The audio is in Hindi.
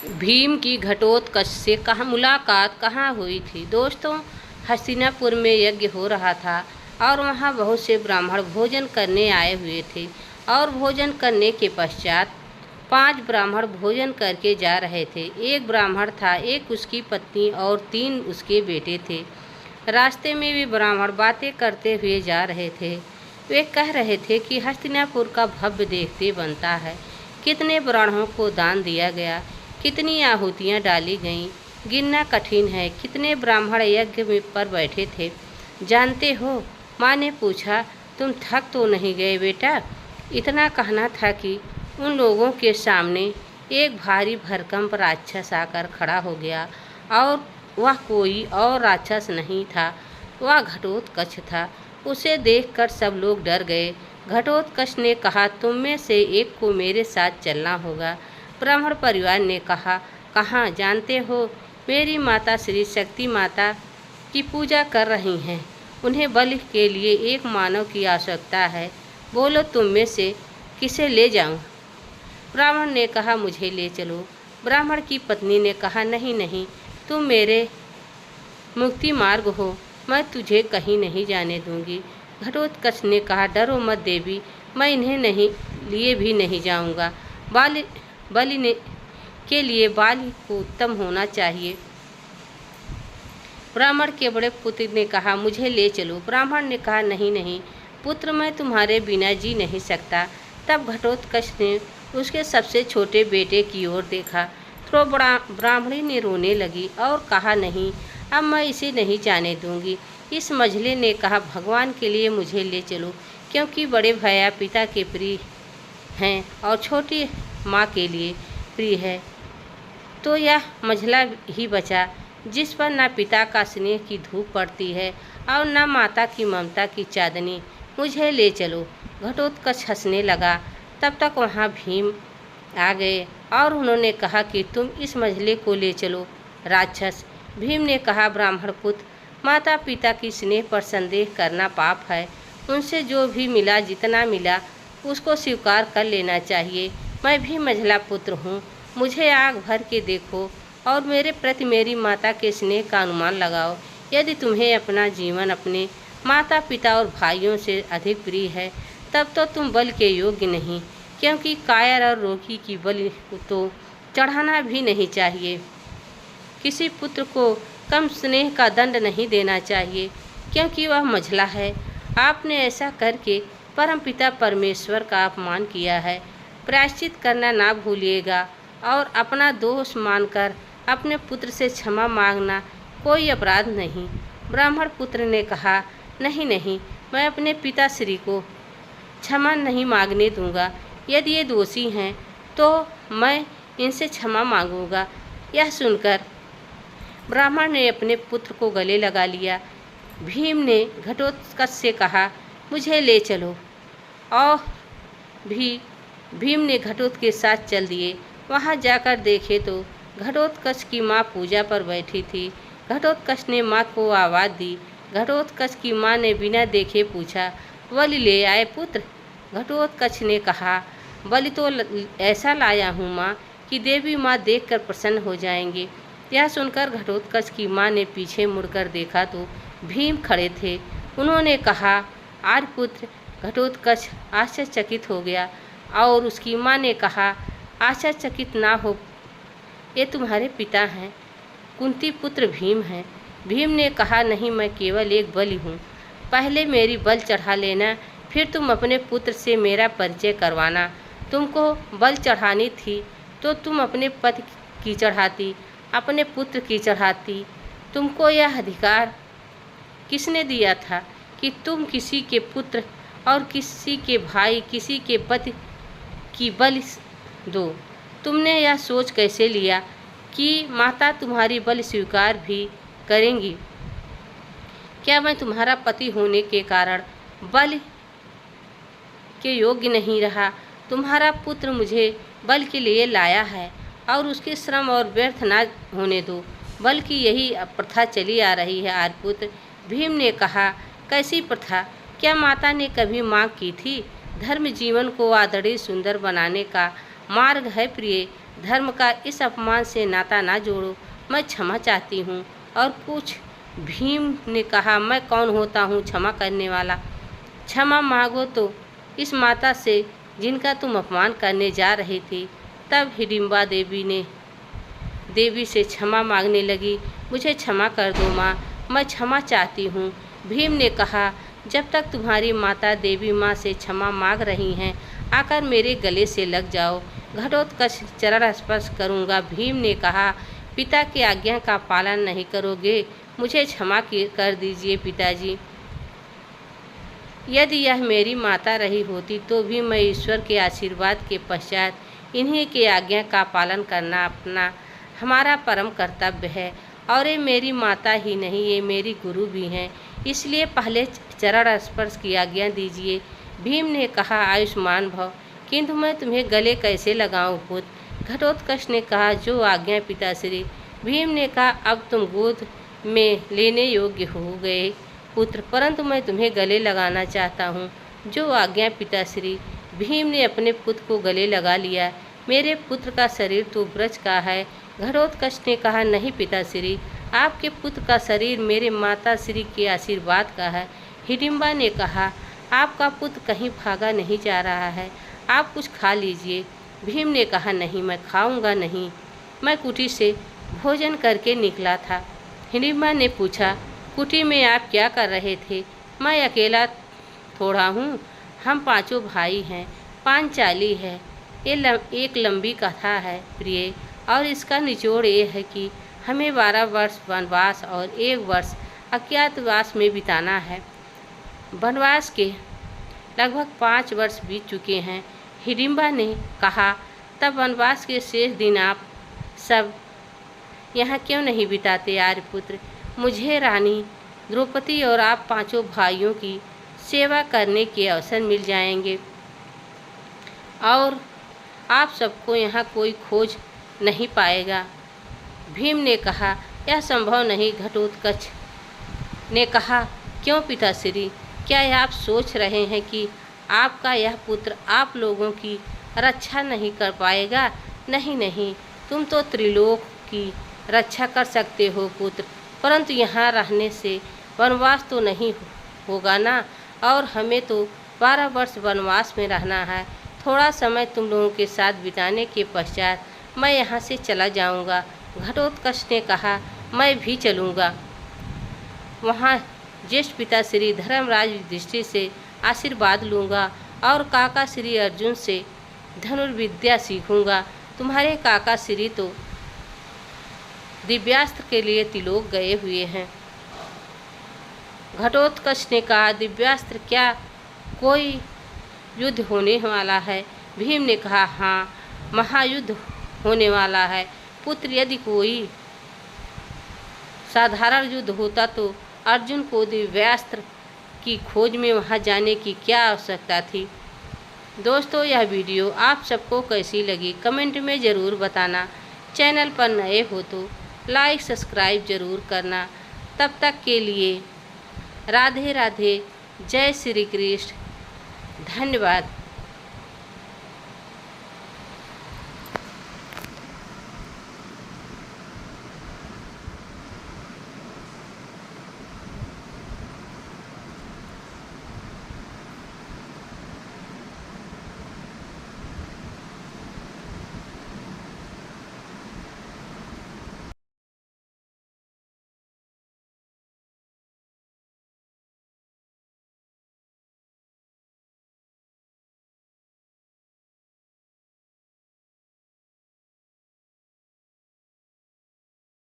भीम की घटोत्कच से मुलाकात कहाँ हुई थी। दोस्तों, हस्तिनापुर में यज्ञ हो रहा था और वहाँ बहुत से ब्राह्मण भोजन करने आए हुए थे। और भोजन करने के पश्चात 5 ब्राह्मण भोजन करके जा रहे थे। एक ब्राह्मण था, एक उसकी पत्नी और 3 उसके बेटे थे। रास्ते में भी ब्राह्मण बातें करते हुए जा रहे थे। वे कह रहे थे कि हस्तिनापुर का भव्य देखते बनता है। कितने ब्राह्मणों को दान दिया गया, कितनी आहुतियाँ डाली गईं, गिनना कठिन है। कितने ब्राह्मण यज्ञ पर बैठे थे जानते हो? माँ ने पूछा। तुम थक तो नहीं गए बेटा? इतना कहना था कि उन लोगों के सामने एक भारी भरकम राक्षस आकर खड़ा हो गया। और वह कोई और राक्षस नहीं था, वह घटोत्कच था। उसे देखकर सब लोग डर गए। घटोत्कच ने कहा, तुम में से एक को मेरे साथ चलना होगा। ब्राह्मण परिवार ने कहा, कहाँ? जानते हो, मेरी माता श्री शक्ति माता की पूजा कर रही हैं। उन्हें बलि के लिए एक मानव की आवश्यकता है। बोलो, तुम में से किसे ले जाऊं? ब्राह्मण ने कहा, मुझे ले चलो। ब्राह्मण की पत्नी ने कहा, नहीं नहीं, तुम मेरे मुक्ति मार्ग हो, मैं तुझे कहीं नहीं जाने दूंगी। घटोत्कच ने कहा, डरो मत देवी, मैं इन्हें नहीं लिए भी नहीं जाऊंगा। बलि के लिए बाली को उत्तम होना चाहिए। ब्राह्मण के बड़े पुत्र ने कहा, मुझे ले चलो। ब्राह्मण ने कहा, नहीं नहीं पुत्र, मैं तुम्हारे बिना जी नहीं सकता। तब घटोत्कच ने उसके सबसे छोटे बेटे की ओर देखा तो ब्राह्मणी ने रोने लगी और कहा, नहीं, अब मैं इसे नहीं जाने दूंगी। इस मझले ने कहा, भगवान के लिए मुझे ले चलो, क्योंकि बड़े भैया पिता के प्रिय हैं और छोटी माँ के लिए प्रिय है। तो यह मझला ही बचा जिस पर न पिता का स्नेह की धूप पड़ती है और न माता की ममता की चांदनी। मुझे ले चलो। घटोत्कच हंसने लगा। तब तक वहाँ भीम आ गए और उन्होंने कहा कि तुम इस मझले को ले चलो। राक्षस भीम ने कहा, ब्राह्मण पुत्र, माता पिता की स्नेह पर संदेह करना पाप है। उनसे जो भी मिला, जितना मिला, उसको स्वीकार कर लेना चाहिए। मैं भी मझला पुत्र हूँ। मुझे आग भर के देखो और मेरे प्रति मेरी माता के स्नेह का अनुमान लगाओ। यदि तुम्हें अपना जीवन अपने माता पिता और भाइयों से अधिक प्रिय है, तब तो तुम बल के योग्य नहीं, क्योंकि कायर और रोगी की बलि तो चढ़ाना भी नहीं चाहिए। किसी पुत्र को कम स्नेह का दंड नहीं देना चाहिए, क्योंकि वह मझला है। आपने ऐसा करके परमपिता परमेश्वर का अपमान किया है। प्रायश्चित करना ना भूलिएगा और अपना दोष मानकर अपने पुत्र से क्षमा मांगना कोई अपराध नहीं। ब्राह्मण पुत्र ने कहा, नहीं नहीं, मैं अपने पिताश्री को क्षमा नहीं मांगने दूंगा। यदि ये दोषी हैं तो मैं इनसे क्षमा मांगूंगा। यह सुनकर ब्राह्मण ने अपने पुत्र को गले लगा लिया। भीम ने घटोत्कच से कहा, मुझे ले चलो। और भीम ने घटोत्कच के साथ चल दिए। वहाँ जाकर देखे तो घटोत्कच की माँ पूजा पर बैठी थी। घटोत्कच ने माँ को आवाज़ दी। घटोत्कच की माँ ने बिना देखे पूछा, बलि ले आए पुत्र? घटोत्कच ने कहा, बलि तो ऐसा लाया हूँ माँ कि देवी माँ देखकर प्रसन्न हो जाएंगे। यह सुनकर घटोत्कच की माँ ने पीछे मुड़कर देखा तो भीम खड़े थे। उन्होंने कहा, आर्यपुत्र। घटोत्कच आश्चर्यचकित हो गया और उसकी माँ ने कहा, आश्चर्यचकित ना हो, ये तुम्हारे पिता हैं, कुंती पुत्र भीम हैं। भीम ने कहा, नहीं, मैं केवल एक बलि हूँ। पहले मेरी बल चढ़ा लेना, फिर तुम अपने पुत्र से मेरा परिचय करवाना। तुमको बल चढ़ानी थी तो तुम अपने पति की चढ़ाती, अपने पुत्र की चढ़ाती। तुमको यह अधिकार किसने दिया था कि तुम किसी के पुत्र और किसी के भाई, किसी के पति की बलि दो? तुमने यह सोच कैसे लिया कि माता तुम्हारी बलि स्वीकार भी करेंगी? क्या मैं तुम्हारा पति होने के कारण बलि के योग्य नहीं रहा? तुम्हारा पुत्र मुझे बल के लिए लाया है और उसके श्रम और व्यर्थ ना होने दो, बल्कि यही प्रथा चली आ रही है। आर्यपुत्र, भीम ने कहा, कैसी प्रथा? क्या माता ने कभी मांग की थी? धर्म जीवन को आदरणीय सुंदर बनाने का मार्ग है प्रिय। धर्म का इस अपमान से नाता ना जोड़ो, मैं क्षमा चाहती हूँ। और कुछ भीम ने कहा, मैं कौन होता हूँ क्षमा करने वाला? क्षमा मांगो तो इस माता से जिनका तुम अपमान करने जा रही थी। तब हिडिंबा देवी से क्षमा मांगने लगी। मुझे क्षमा कर दो माँ, मैं क्षमा चाहती हूँ। भीम ने कहा, जब तक तुम्हारी माता देवी माँ से क्षमा मांग रही हैं, आकर मेरे गले से लग जाओ, घटोत्कच चरण स्पर्श करूँगा। भीम ने कहा, पिता की आज्ञा का पालन नहीं करोगे, मुझे क्षमा कर दीजिए पिताजी। यदि यह मेरी माता रही होती तो भी मैं ईश्वर के आशीर्वाद के पश्चात इन्हीं की आज्ञा का पालन करना हमारा परम कर्तव्य है। और ये मेरी माता ही नहीं, ये मेरी गुरु भी हैं, इसलिए पहले चरण स्पर्श की आज्ञा दीजिए। भीम ने कहा, आयुष्मान भव, किंतु मैं तुम्हें गले कैसे लगाऊं पुत्र? घटोत्कच ने कहा, जो आज्ञा पिताश्री। भीम ने कहा, अब तुम गोद में लेने योग्य हो गए पुत्र, परंतु मैं तुम्हें गले लगाना चाहता हूँ। जो आज्ञा पिताश्री। भीम ने अपने पुत्र को गले लगा लिया। मेरे पुत्र का शरीर तो ब्रज का है। घटोत्कच ने कहा, नहीं पिताश्री, आपके पुत्र का शरीर मेरे माता श्री के आशीर्वाद का है। हिडिंबा ने कहा, आपका पुत्र कहीं भागा नहीं जा रहा है, आप कुछ खा लीजिए। भीम ने कहा, नहीं, मैं खाऊंगा नहीं, मैं कुटी से भोजन करके निकला था। हिडिंबा ने पूछा, कुटी में आप क्या कर रहे थे? मैं अकेला थोड़ा हूँ, हम पांचों भाई हैं, पांचाली है। ये एक लंबी कथा है प्रिय, और इसका निचोड़ ये है कि हमें 12 वर्ष वनवास और 1 वर्ष अज्ञातवास में बिताना है। वनवास के लगभग 5 वर्ष बीत चुके हैं। हिडिंबा ने कहा, तब वनवास के शेष दिन आप सब यहाँ क्यों नहीं बिताते आर्यपुत्र? मुझे रानी द्रौपदी और आप पांचों भाइयों की सेवा करने के अवसर मिल जाएंगे और आप सबको यहाँ कोई खोज नहीं पाएगा। भीम ने कहा, यह संभव नहीं। घटोत्कच ने कहा, क्यों पिताश्री? क्या आप सोच रहे हैं कि आपका यह पुत्र आप लोगों की रक्षा नहीं कर पाएगा? नहीं नहीं, तुम तो त्रिलोक की रक्षा कर सकते हो पुत्र, परंतु यहाँ रहने से वनवास तो नहीं होगा ना, और हमें तो 12 वर्ष वनवास में रहना है। थोड़ा समय तुम लोगों के साथ बिताने के पश्चात मैं यहाँ से चला जाऊँगा। घटोत्कच ने कहा, मैं भी चलूँगा। वहाँ ज्येष्ठ पिता श्री धर्मराज युधिष्ठिर से आशीर्वाद लूँगा और काका श्री अर्जुन से धनुर्विद्या सीखूँगा। तुम्हारे काका श्री तो दिव्यास्त्र के लिए त्रिलोक गए हुए हैं। घटोत्कच ने कहा, दिव्यास्त्र क्या कोई युद्ध होने वाला है? भीम ने कहा, हाँ, महायुद्ध होने वाला है पुत्र। यदि कोई साधारण युद्ध होता तो अर्जुन को दिव्यास्त्र की खोज में वहां जाने की क्या आवश्यकता थी? दोस्तों, यह वीडियो आप सबको कैसी लगी कमेंट में ज़रूर बताना। चैनल पर नए हो तो लाइक सब्सक्राइब ज़रूर करना। तब तक के लिए राधे राधे, जय श्री कृष्ण, धन्यवाद।